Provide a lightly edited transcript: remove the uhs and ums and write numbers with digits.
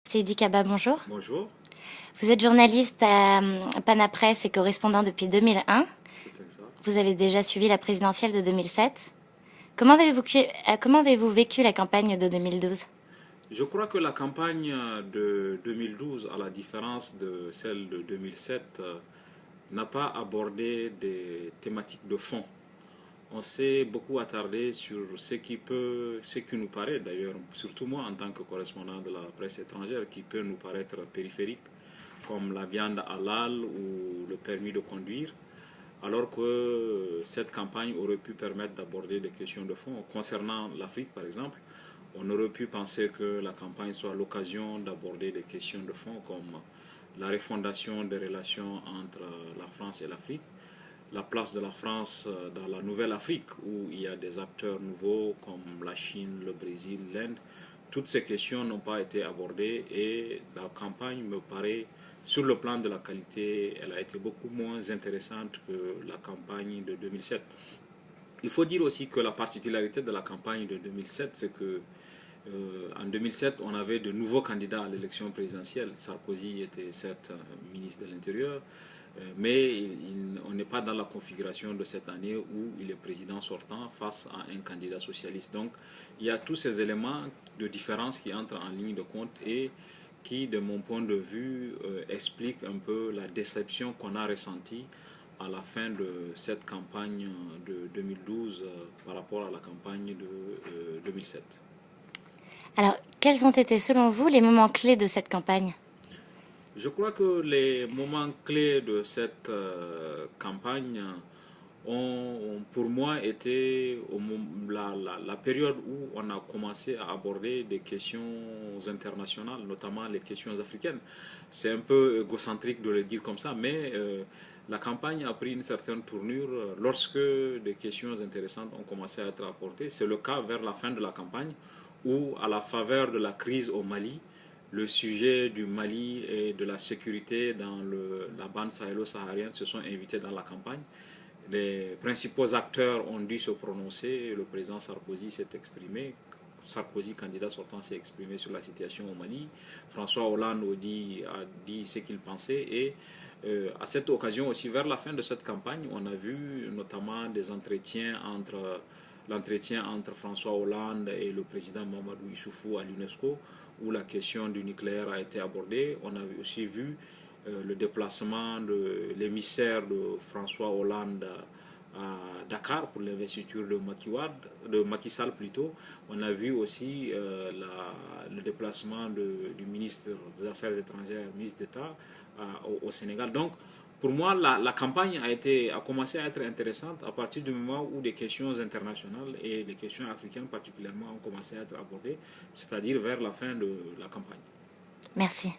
Seydi Kaba, bonjour. Bonjour, Vous êtes journaliste à Panapresse et correspondant depuis 2001. c'est exact. Vous avez déjà suivi la présidentielle de 2007. Comment avez-vous vécu la campagne de 2012? Je crois que la campagne de 2012, à la différence de celle de 2007, n'a pas abordé des thématiques de fond. On s'est beaucoup attardé sur ce qui nous paraît d'ailleurs, surtout moi en tant que correspondant de la presse étrangère, qui peut nous paraître périphérique, comme la viande halal ou le permis de conduire, alors que cette campagne aurait pu permettre d'aborder des questions de fond concernant l'Afrique par exemple. On aurait pu penser que la campagne soit l'occasion d'aborder des questions de fond comme la refondation des relations entre la France et l'Afrique, la place de la France dans la nouvelle Afrique où il y a des acteurs nouveaux comme la Chine, le Brésil, l'Inde. Toutes ces questions n'ont pas été abordées et la campagne me paraît, sur le plan de la qualité, elle a été beaucoup moins intéressante que la campagne de 2007. Il faut dire aussi que la particularité de la campagne de 2007, c'est que en 2007, on avait de nouveaux candidats à l'élection présidentielle. Sarkozy était certes ministre de l'Intérieur, mais on n'est pas dans la configuration de cette année où il est président sortant face à un candidat socialiste. Donc, il y a tous ces éléments de différence qui entrent en ligne de compte et qui, de mon point de vue, expliquent un peu la déception qu'on a ressentie à la fin de cette campagne de 2012 par rapport à la campagne de 2007. Alors, quels ont été selon vous les moments clés de cette campagne? Je crois que les moments clés de cette campagne ont pour moi été la période où on a commencé à aborder des questions internationales, notamment les questions africaines. C'est un peu égocentrique de le dire comme ça, mais la campagne a pris une certaine tournure lorsque des questions intéressantes ont commencé à être apportées. C'est le cas vers la fin de la campagne où, à la faveur de la crise au Mali, le sujet du Mali et de la sécurité dans la bande sahélo-saharienne se sont invités dans la campagne. Les principaux acteurs ont dû se prononcer. Le président Sarkozy s'est exprimé. Sarkozy, candidat sortant, s'est exprimé sur la situation au Mali. François Hollande a dit ce qu'il pensait. Et à cette occasion aussi, vers la fin de cette campagne, on a vu notamment des entretiens l'entretien entre François Hollande et le président Mamadou Issoufou à l'UNESCO, où la question du nucléaire a été abordée. On a aussi vu le déplacement de l'émissaire de François Hollande à Dakar pour l'investiture de Macky Sall plutôt. On a vu aussi le déplacement du ministre des Affaires étrangères, ministre d'État au Sénégal. Donc, pour moi, la campagne a commencé à être intéressante à partir du moment où des questions internationales et des questions africaines particulièrement ont commencé à être abordées, c'est-à-dire vers la fin de la campagne. Merci.